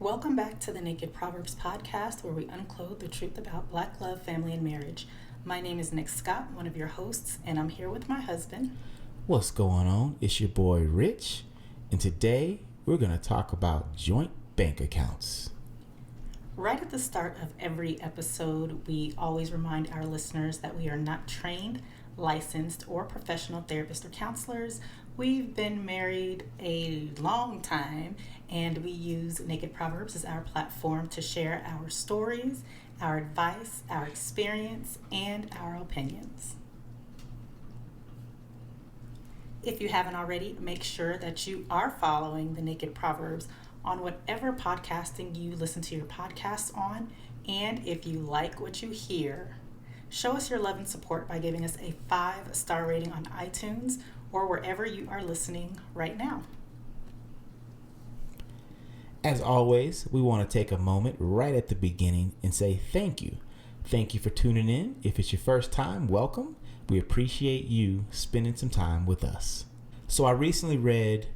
Welcome back to the Naked Proverbs podcast, where we unclothe the truth about Black love, family, and marriage. My name is Nik Scott, one of your hosts, and I'm here with my husband. What's going on? It's your boy Rich, and today we're going to talk about joint bank accounts. Right at the start of every episode, we always remind our listeners that we are not trained, licensed, or professional therapists or counselors. We've been married a long time, and we use Naked Proverbs as our platform to share our stories, our advice, our experience, and our opinions. If you haven't already, make sure that you are following the Naked Proverbs on whatever podcasting you listen to your podcasts on. And if you like what you hear, show us your love and support by giving us a 5-star rating on iTunes or wherever you are listening right now. As always, we want to take a moment right at the beginning and say thank you. Thank you for tuning in. If it's your first time, welcome. We appreciate you spending some time with us. So I recently read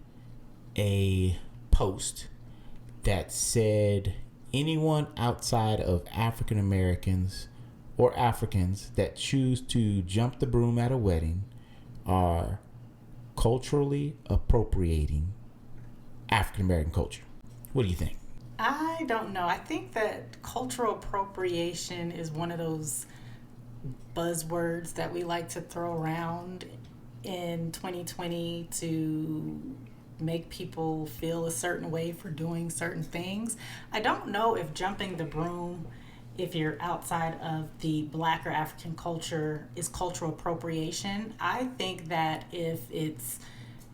a post that said anyone outside of African Americans or Africans that choose to jump the broom at a wedding are culturally appropriating African American culture. What do you think? I don't know. I think that cultural appropriation is one of those buzzwords that we like to throw around in 2020 to make people feel a certain way for doing certain things. I don't know if jumping the broom, if you're outside of the Black or African culture, is cultural appropriation. I think that if it's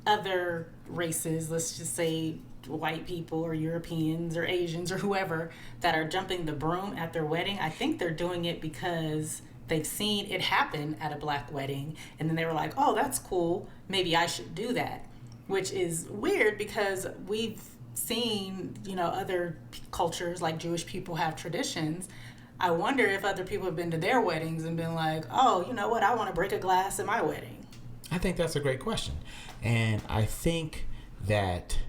other races, let's just say white people or Europeans or Asians or whoever, that are jumping the broom at their wedding, I think they're doing it because they've seen it happen at a Black wedding, and then they were like, oh, that's cool, maybe I should do that. Which is weird because we've seen, other cultures like Jewish people have traditions. I wonder if other people have been to their weddings and been like, oh, you know what, I want to break a glass at my wedding. I think that's a great question. And I think that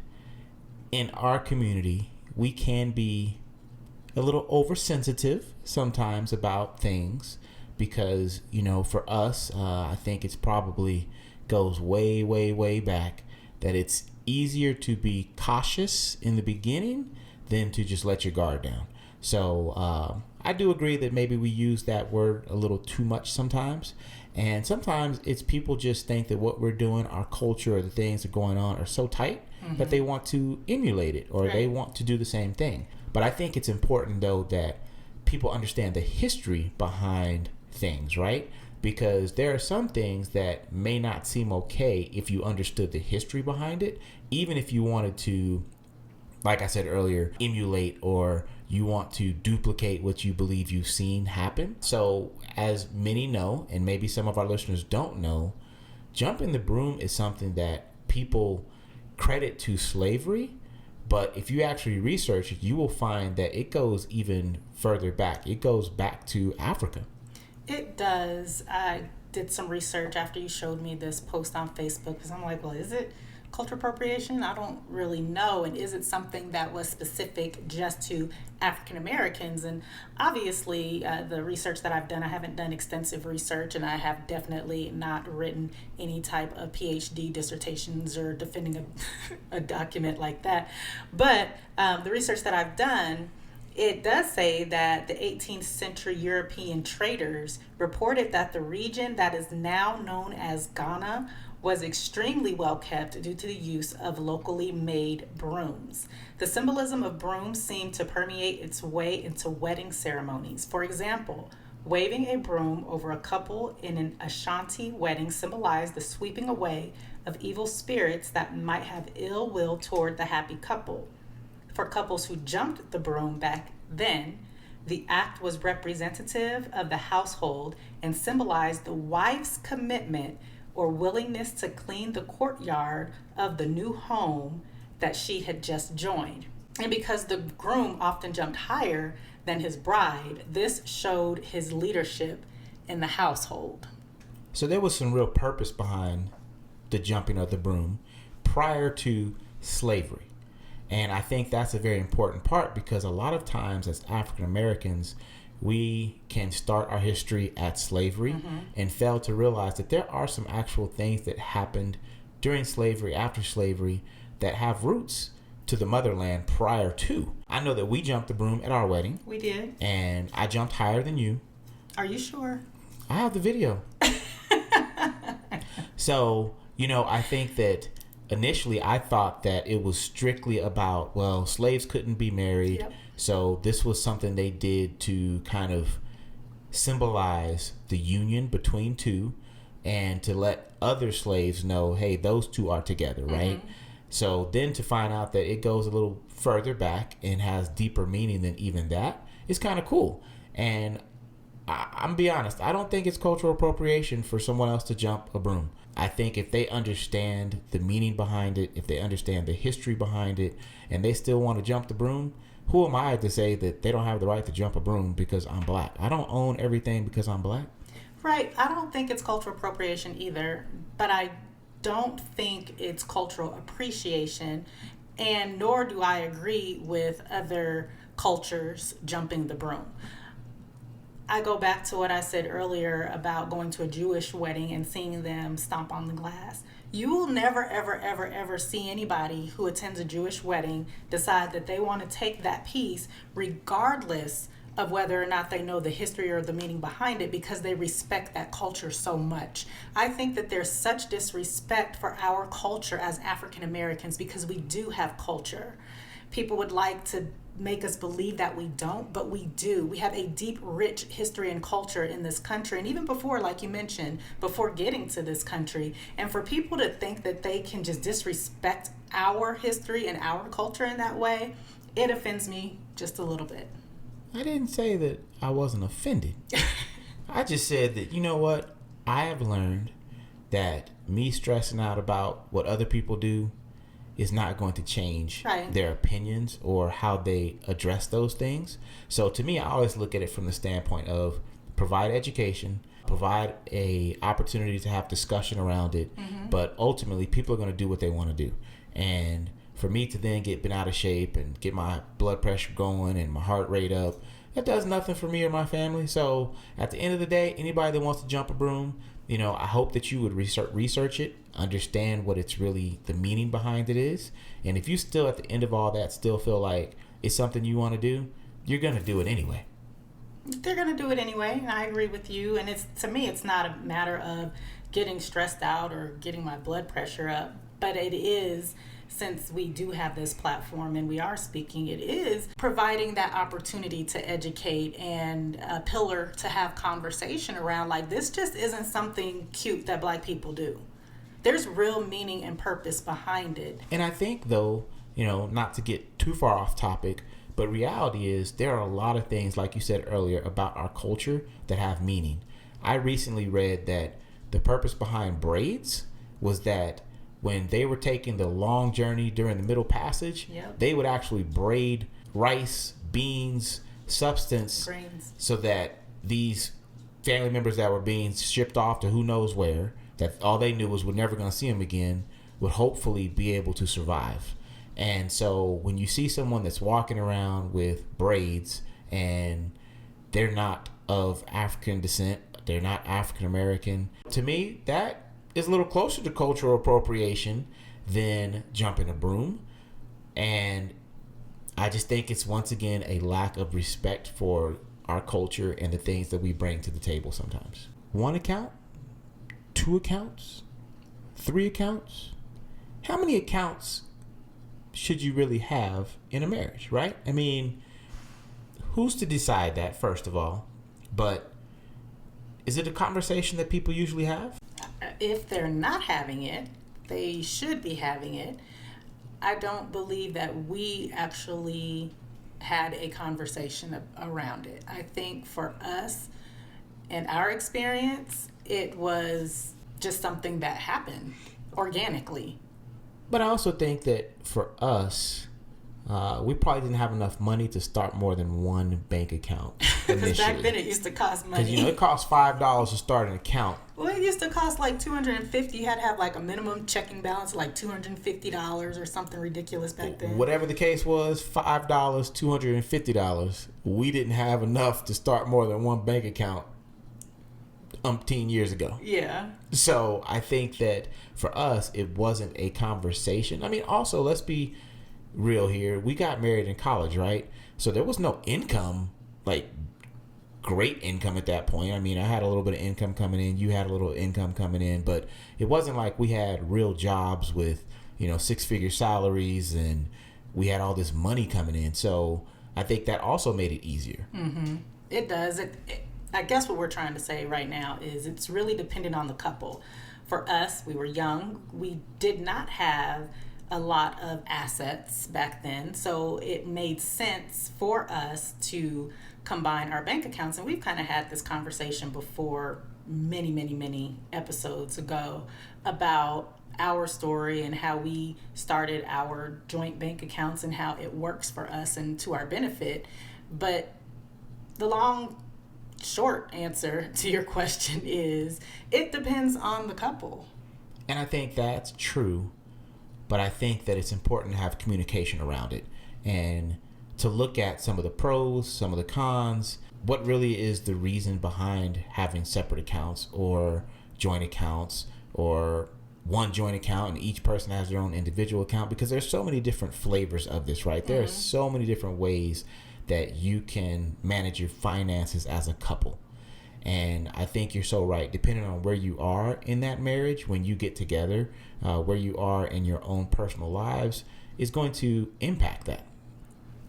in our community, we can be a little oversensitive sometimes about things because, for us, I think it's probably goes way, way, way back that it's easier to be cautious in the beginning than to just let your guard down. So I do agree that maybe we use that word a little too much sometimes. And sometimes it's people just think that what we're doing, our culture or the things that are going on are so tight that they want to emulate it or they want to do the same thing. But I think it's important, though, that people understand the history behind things, right? Because there are some things that may not seem okay if you understood the history behind it, even if you wanted to, like I said earlier, emulate or you want to duplicate what you believe you've seen happen. So as many know, and maybe some of our listeners don't know, jumping the broom is something that people credit to slavery. But if you actually research it, you will find that it goes even further back. It goes back to Africa. It does. I did some research after you showed me this post on Facebook because I'm like, well, is it cultural appropriation? I don't really know. And is it something that was specific just to African Americans? And obviously, the research that I've done, I haven't done extensive research, and I have definitely not written any type of PhD dissertations or defending a document like that. But the research that I've done, it does say that the 18th century European traders reported that the region that is now known as Ghana was extremely well kept due to the use of locally made brooms. The symbolism of brooms seemed to permeate its way into wedding ceremonies. For example, waving a broom over a couple in an Ashanti wedding symbolized the sweeping away of evil spirits that might have ill will toward the happy couple. For couples who jumped the broom back then, the act was representative of the household and symbolized the wife's commitment or willingness to clean the courtyard of the new home that she had just joined. And because the groom often jumped higher than his bride, this showed his leadership in the household. So there was some real purpose behind the jumping of the broom prior to slavery. And I think that's a very important part, because a lot of times as African Americans, we can start our history at slavery and fail to realize that there are some actual things that happened during slavery, after slavery, that have roots to the motherland prior to. I know that we jumped the broom at our wedding. We did. And I jumped higher than you. Are you sure? I have the video. So, I think that initially I thought that it was strictly about, well, slaves couldn't be married. Yep. So this was something they did to kind of symbolize the union between two, and to let other slaves know, hey, those two are together, right? So then to find out that it goes a little further back and has deeper meaning than even that is kind of cool. And I'm be honest, I don't think it's cultural appropriation for someone else to jump a broom. I think if they understand the meaning behind it, if they understand the history behind it, and they still want to jump the broom, who am I to say that they don't have the right to jump a broom because I'm black? I don't own everything because I'm black. Right. I don't think it's cultural appropriation either, but I don't think it's cultural appreciation, and nor do I agree with other cultures jumping the broom. I go back to what I said earlier about going to a Jewish wedding and seeing them stomp on the glass. You will never, ever, ever, ever see anybody who attends a Jewish wedding decide that they want to take that piece, regardless of whether or not they know the history or the meaning behind it, because they respect that culture so much. I think that there's such disrespect for our culture as African Americans, because we do have culture. People would like to make us believe that we don't, but we do. We have a deep, rich history and culture in this country. And even before, like you mentioned, before getting to this country. And for people to think that they can just disrespect our history and our culture in that way, it offends me just a little bit. I didn't say that I wasn't offended. I just said that, you know what? I have learned that me stressing out about what other people do is not going to change their opinions or how they address those things. So to me, I always look at it from the standpoint of provide education, provide a opportunity to have discussion around it, but ultimately people are going to do what they want to do. And for me to then get bent out of shape and get my blood pressure going and my heart rate up, that does nothing for me or my family. So at the end of the day, anybody that wants to jump a broom, I hope that you would research it, understand what it's really, the meaning behind it is. And if you still, at the end of all that, still feel like it's something you want to do, you're going to do it anyway. They're going to do it anyway. And I agree with you. And to me, it's not a matter of getting stressed out or getting my blood pressure up, but it is, since we do have this platform and we are speaking, it is providing that opportunity to educate and a pillar to have conversation around, like, this just isn't something cute that Black people do. There's real meaning and purpose behind it. And I think, though, not to get too far off topic, but reality is there are a lot of things, like you said earlier, about our culture that have meaning. I recently read that the purpose behind braids was that when they were taking the long journey during the Middle Passage, they would actually braid rice, beans, substance, grains, so that these family members that were being shipped off to who knows where, that all they knew was we're never going to see them again, would hopefully be able to survive. And so when you see someone that's walking around with braids and they're not of African descent, they're not African American, to me, that is a little closer to cultural appropriation than jumping a broom. And I just think it's, once again, a lack of respect for our culture and the things that we bring to the table sometimes. 1 account? 2 accounts? 3 accounts? How many accounts should you really have in a marriage, right? I mean, who's to decide that, first of all? But is it a conversation that people usually have? If they're not having it, they should be having it. I don't believe that we actually had a conversation around it. I think for us, in our experience, it was just something that happened organically. But I also think that for us, we probably didn't have enough money to start more than one bank account initially. Because back then it used to cost money. Because, it costs $5 to start an account. Well, it used to cost like $250. You had to have like a minimum checking balance, like $250 or something ridiculous back then. Whatever the case was, $5, $250. We didn't have enough to start more than one bank account umpteen years ago. Yeah. So I think that for us, it wasn't a conversation. I mean, also, let's be real here. We got married in college, right? So there was no income, like great income at that point. I mean, I had a little bit of income coming in. You had a little income coming in. But it wasn't like we had real jobs with, 6-figure salaries and we had all this money coming in. So I think that also made it easier. Mm-hmm. It does. I guess what we're trying to say right now is it's really dependent on the couple. For us, we were young. We did not have a lot of assets back then, so it made sense for us to combine our bank accounts. And we've kind of had this conversation before, many episodes ago, about our story and how we started our joint bank accounts and how it works for us and to our benefit. But the short answer to your question is it depends on the couple. And I think that's true. But I think that it's important to have communication around it and to look at some of the pros, some of the cons. What really is the reason behind having separate accounts or joint accounts or one joint account and each person has their own individual account? Because there's so many different flavors of this, right? There are so many different ways that you can manage your finances as a couple. And I think you're so right. Depending on where you are in that marriage, when you get together, where you are in your own personal lives, is going to impact that.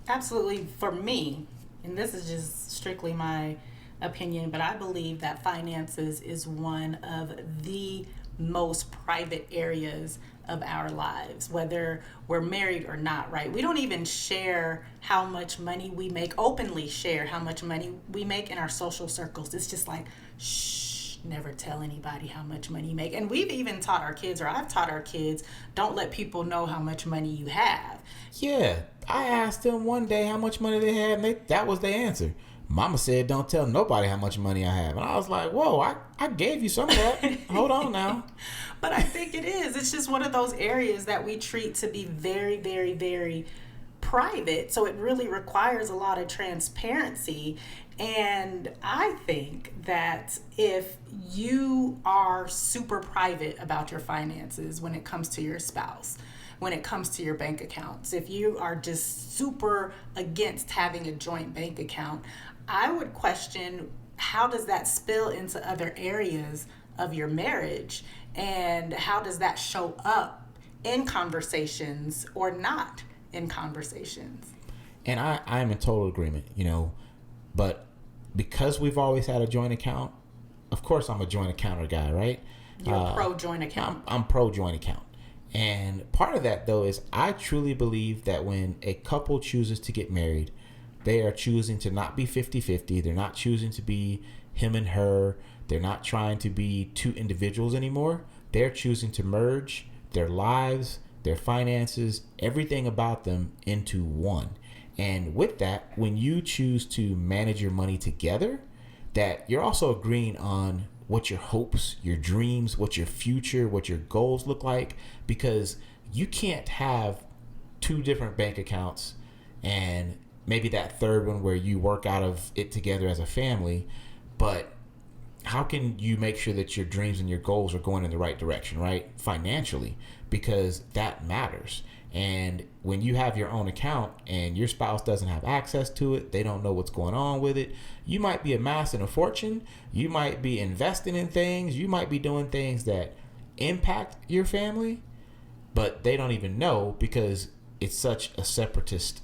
Absolutely. For me, and this is just strictly my opinion, but I believe that finances is one of the most private areas of our lives, whether we're married or not, right? We don't even share how much money we make, openly share how much money we make in our social circles. It's just like, shh, never tell anybody how much money you make. And we've even taught our kids, or I've taught our kids, don't let people know how much money you have. Yeah, I asked them one day how much money they had, and that was their answer. Mama said, don't tell nobody how much money I have. And I was like, whoa, I gave you some of that. Hold on now. But I think it is. It's just one of those areas that we treat to be very, very, very private. So it really requires a lot of transparency. And I think that if you are super private about your finances when it comes to your spouse, when it comes to your bank accounts, if you are just super against having a joint bank account, I would question, how does that spill into other areas of your marriage? And how does that show up in conversations or not in conversations? And I'm in total agreement, but because we've always had a joint account, of course I'm a joint accounter guy, right? You're pro joint account. I'm pro joint account. And part of that, though, is I truly believe that when a couple chooses to get married, they are choosing to not be 50-50. They're not choosing to be him and her. They're not trying to be two individuals anymore. They're choosing to merge their lives, their finances, everything about them into one. And with that, when you choose to manage your money together, that you're also agreeing on what your hopes, your dreams, what your future, what your goals look like, because you can't have two different bank accounts and maybe that third one where you work out of it together as a family, but how can you make sure that your dreams and your goals are going in the right direction, right? Financially, because that matters. And when you have your own account and your spouse doesn't have access to it, they don't know what's going on with it, you might be amassing a fortune, you might be investing in things, you might be doing things that impact your family, but they don't even know because it's such a separatist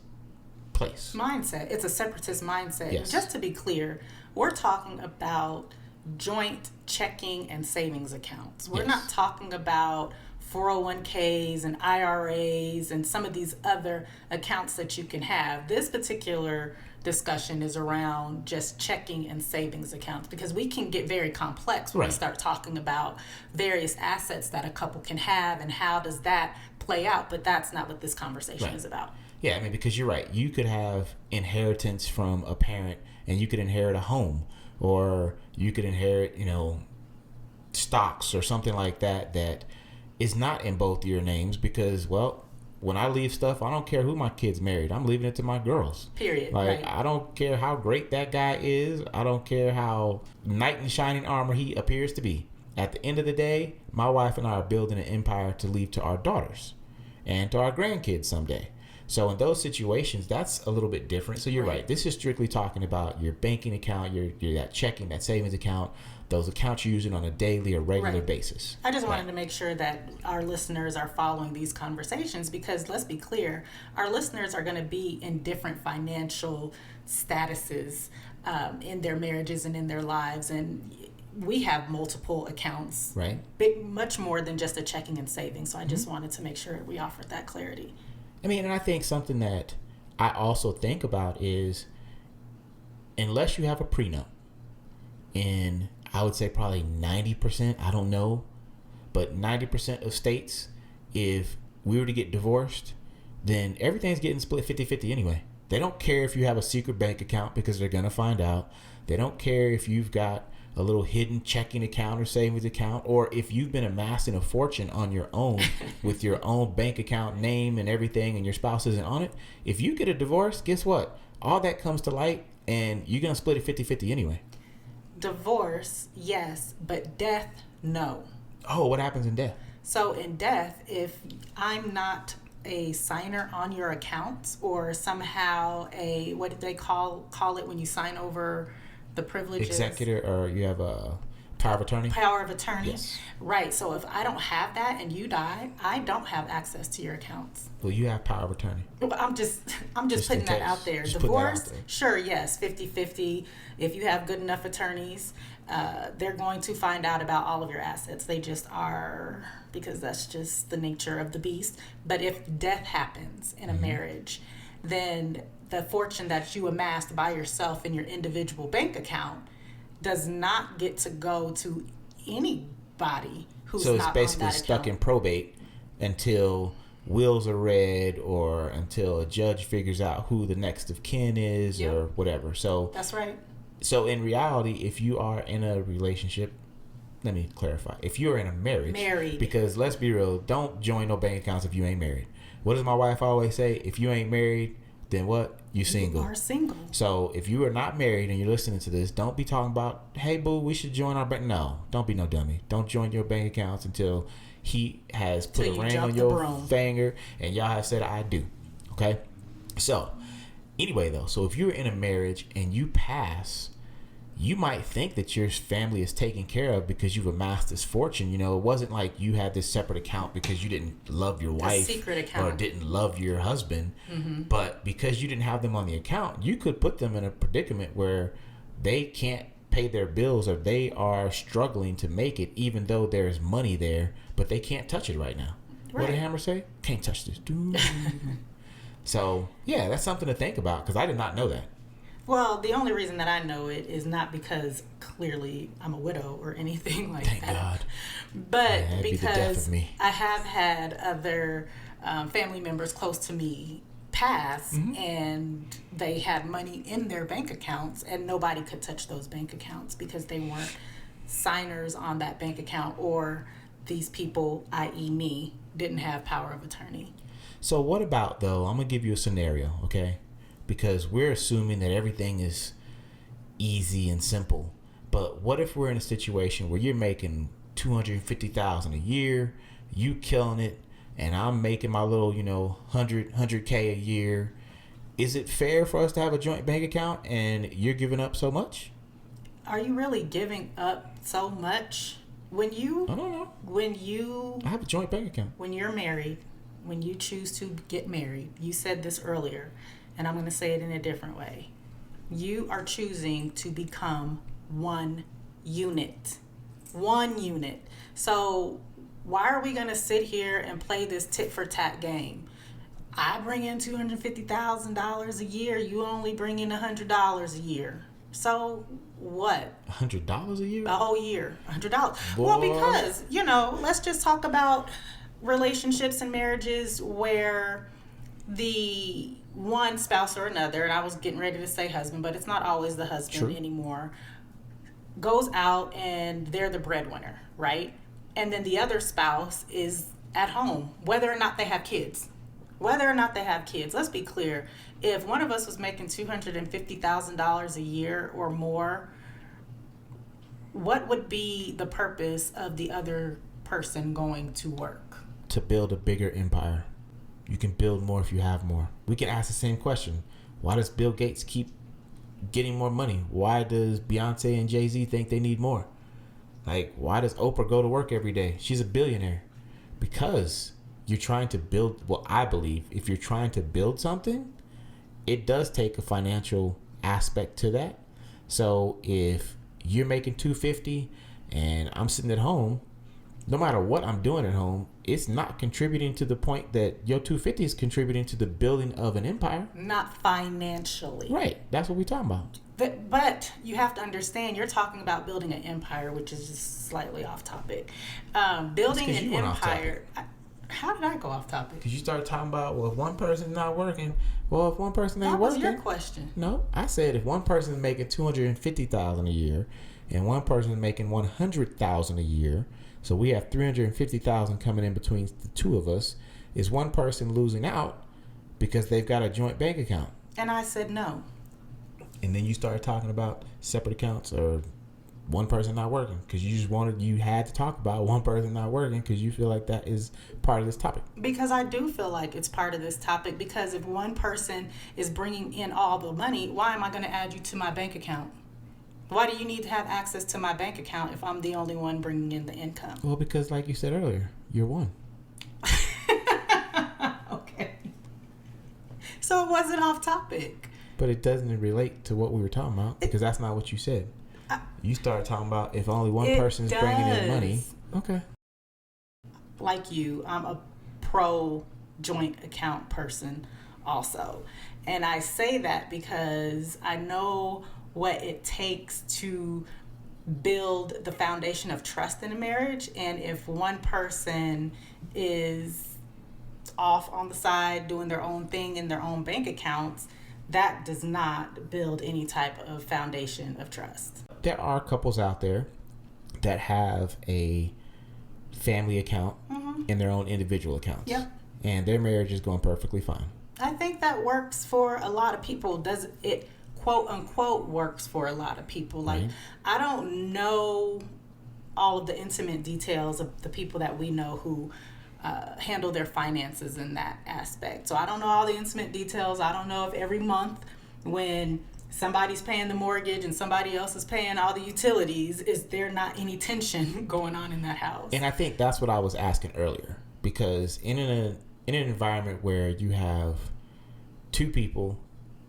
place. Mindset. It's a separatist mindset. Yes. Just to be clear, we're talking about joint checking and savings accounts. We're Yes. not talking about 401ks and IRAs and some of these other accounts that you can have. This particular discussion is around just checking and savings accounts, because we can get very complex when we start talking about various assets that a couple can have and how does that play out, but that's not what this conversation is about. Yeah, I mean, because you're right. You could have inheritance from a parent, and you could inherit a home, or you could inherit, stocks or something like that that is not in both your names because, well, when I leave stuff, I don't care who my kid's married. I'm leaving it to my girls. Period. Like, Right. I don't care how great that guy is. I don't care how knight in shining armor he appears to be. At the end of the day, my wife and I are building an empire to leave to our daughters and to our grandkids someday. So in those situations, that's a little bit different. So you're right. This is strictly talking about your banking account, your that checking, that savings account, those accounts you're using on a daily or regular basis. I just wanted to make sure that our listeners are following these conversations because let's be clear, our listeners are going to be in different financial statuses in their marriages and in their lives. And we have multiple accounts, right? Much more than just a checking and savings. So I just wanted to make sure we offered that clarity. I mean, and I think something that I also think about is unless you have a prenup, and I would say probably 90%, I don't know, but 90% of states, if we were to get divorced, then everything's getting split 50-50 anyway. They don't care if you have a secret bank account because they're going to find out. They don't care if you've got a little hidden checking account or savings account, or if you've been amassing a fortune on your own with your own bank account name and everything and your spouse isn't on it. If you get a divorce, guess what? All that comes to light and you're going to split it 50-50 anyway. Divorce, yes, but death, no. Oh, what happens in death? So in death, if I'm not a signer on your accounts or somehow a, what did they call it when you sign over the privileges? Executor, or you have a power of attorney? Power of attorney. Yes. Right. So if I don't have that and you die, I don't have access to your accounts. Well, you have power of attorney. I'm just putting that out there. Just Divorce, out there. sure, yes, 50-50. If you have good enough attorneys, they're going to find out about all of your assets. They just are, because that's just the nature of the beast. But if death happens in a marriage, then the fortune that you amassed by yourself in your individual bank account does not get to go to anybody who's so not it's on basically that stuck account. in probate until wills are read or until a judge figures out who the next of kin is or whatever. So That's right. So in reality, if you are in a relationship, let me clarify. If you're in a marriage, because let's be real, don't join no bank accounts if you ain't married. What does my wife always say? If you ain't married, then what? You single. You are single. So if you are not married and you're listening to this, don't be talking about, hey boo, we should join our bank. No, don't be no dummy. Don't join your bank accounts until he has put a ring on your finger and y'all have said I do. Okay? So anyway though, so if you're in a marriage and you pass, you might think that your family is taken care of because you've amassed this fortune. You know, it wasn't like you had this separate account because you didn't love your wife secret account. or didn't love your husband. But because you didn't have them on the account, you could put them in a predicament where they can't pay their bills or they are struggling to make it even though there's money there, but they can't touch it right now. Right. What did Hammer say? Can't touch this. So, yeah, that's something to think about because I did not know that. Well, the only reason that I know it is not because clearly I'm a widow or anything like Thank that. God. But Yeah, because I have had other family members close to me pass and they had money in their bank accounts and nobody could touch those bank accounts because they weren't signers on that bank account or these people, i.e. me, didn't have power of attorney. So what about, though, I'm going to give you a scenario, okay? Because we're assuming that everything is easy and simple. But what if we're in a situation where you're making $250,000 a year, you killing it, and I'm making my little, $100K a year? Is it fair for us to have a joint bank account and you're giving up so much? Are you really giving up so much? I don't know. I have a joint bank account. When you're married, when you choose to get married, you said this earlier, and I'm going to say it in a different way. You are choosing to become one unit. One unit. So why are we going to sit here and play this tit for tat game? I bring in $250,000 a year. You only bring in $100 a year. So what? $100 a year? A whole year. $100. Boy. Well, because, let's just talk about relationships and marriages where the one spouse or another, and I was getting ready to say husband, but it's not always the husband True. anymore, goes out and they're the breadwinner, right? And then the other spouse is at home, whether or not they have kids. Whether or not they have kids, let's be clear. If one of us was making $250,000 a year or more, what would be the purpose of the other person going to work? To build a bigger empire. You can build more if you have more. We can ask the same question. Why does Bill Gates keep getting more money? Why does Beyonce and Jay-Z think they need more? Like, why does Oprah go to work every day? She's a billionaire. Because you're trying to build, well, I believe if you're trying to build something, it does take a financial aspect to that. So if you're making $250 and I'm sitting at home, no matter what I'm doing at home, it's not contributing to the point that your $250 is contributing to the building of an empire. Not financially. Right. That's what we're talking about. But you have to understand, you're talking about building an empire, which is just slightly off topic. Building an empire. How did I go off topic? Because you started talking about, well, if one person's not working, well, if one person ain't working. That was your question. No, I said if one person is making $250,000 a year and one person is making $100,000 a year, so we have $350,000 coming in between the two of us, is one person losing out because they've got a joint bank account? And I said no. And then you started talking about separate accounts or one person not working because you had to talk about one person not working because you feel like that is part of this topic. Because I do feel like it's part of this topic, because if one person is bringing in all the money, why am I going to add you to my bank account? Why do you need to have access to my bank account if I'm the only one bringing in the income? Well, because like you said earlier, you're one. Okay. So it wasn't off topic. But it doesn't relate to what we were talking about because that's not what you said. You started talking about if only one person's bringing in money. Okay. Like you, I'm a pro joint account person also. And I say that because I know what it takes to build the foundation of trust in a marriage. And if one person is off on the side doing their own thing in their own bank accounts, that does not build any type of foundation of trust. There are couples out there that have a family account in their own individual accounts. Yep. And their marriage is going perfectly fine. I think that works for a lot of people. Does it, quote unquote, works for a lot of people? Like, Right. I don't know all of the intimate details of the people that we know who handle their finances in that aspect. So I don't know all the intimate details. I don't know if every month when somebody's paying the mortgage and somebody else is paying all the utilities, is there not any tension going on in that house? And I think that's what I was asking earlier, because in an environment where you have two people,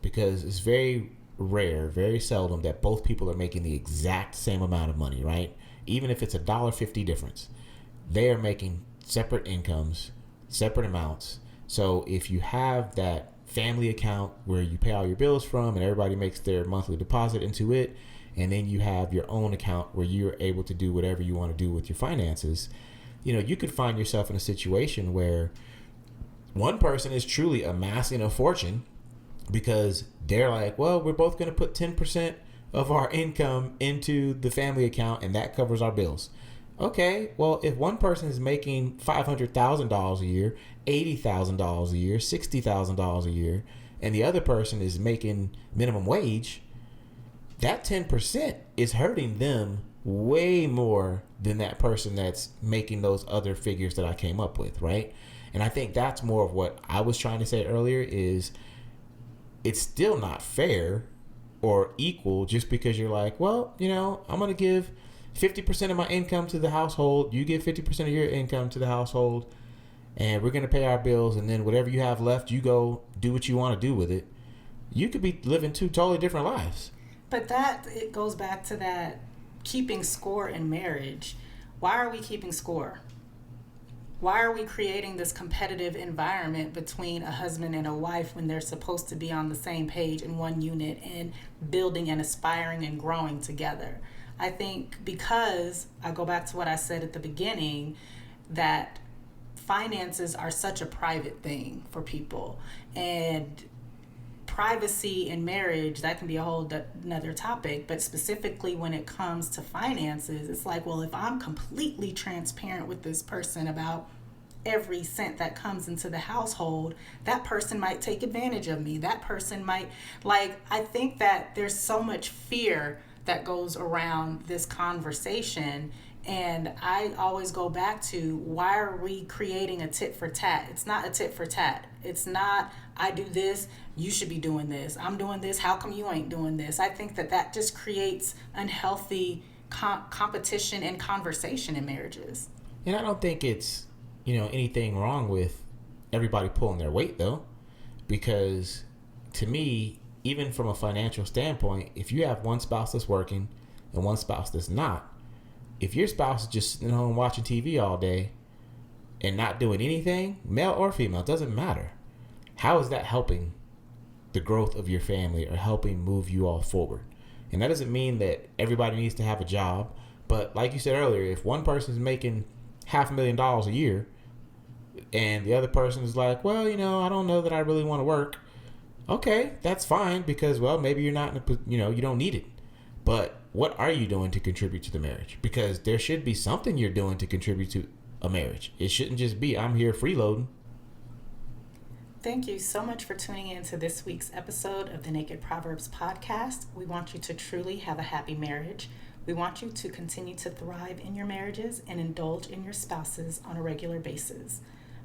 because it's very rare, very seldom that both people are making the exact same amount of money, right? Even if it's $1.50 difference, they are making separate incomes, separate amounts. So if you have that family account where you pay all your bills from and everybody makes their monthly deposit into it, and then you have your own account where you're able to do whatever you want to do with your finances, you know, you could find yourself in a situation where one person is truly amassing a fortune because they're like, well, we're both going to put 10% of our income into the family account and that covers our bills. Okay, well, if one person is making $500,000 a year, $80,000 a year, $60,000 a year, and the other person is making minimum wage, that 10% is hurting them way more than that person that's making those other figures that I came up with, right? And I think that's more of what I was trying to say earlier is it's still not fair or equal just because you're like, well, you know, I'm going to give 50% of my income to the household, you give 50% of your income to the household, and we're going to pay our bills, and then whatever you have left, you go do what you want to do with it. You could be living two totally different lives. But it goes back to that keeping score in marriage. Why are we keeping score? Why are we creating this competitive environment between a husband and a wife when they're supposed to be on the same page in one unit and building and aspiring and growing together? I think because I go back to what I said at the beginning, that finances are such a private thing for people, and privacy in marriage, that can be a whole another topic, but specifically when it comes to finances, it's like, well, if I'm completely transparent with this person about every cent that comes into the household, that person might take advantage of me. That person might, like, I think that there's so much fear that goes around this conversation. And I always go back to, why are we creating a tit for tat? It's not a tit for tat. It's not, I do this, you should be doing this. I'm doing this, how come you ain't doing this? I think that that just creates unhealthy competition and conversation in marriages. And I don't think it's, anything wrong with everybody pulling their weight, though, because to me, even from a financial standpoint, if you have one spouse that's working and one spouse that's not, if your spouse is just sitting home watching TV all day and not doing anything, male or female, it doesn't matter. How is that helping the growth of your family or helping move you all forward? And that doesn't mean that everybody needs to have a job. But like you said earlier, if one person is making $500,000 a year and the other person is like, well, I don't know that I really want to work. Okay, that's fine, because, well, maybe you're not in a, you don't need it. But what are you doing to contribute to the marriage? Because there should be something you're doing to contribute to a marriage. It shouldn't just be, I'm here freeloading. Thank you so much for tuning in to this week's episode of the Naked Proverbs podcast. We want you to truly have a happy marriage. We want you to continue to thrive in your marriages and indulge in your spouses on a regular basis.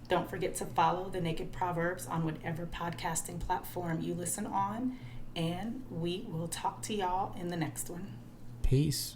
Don't forget to follow the Naked Proverbs on whatever podcasting platform you listen on, and we will talk to y'all in the next one. Peace.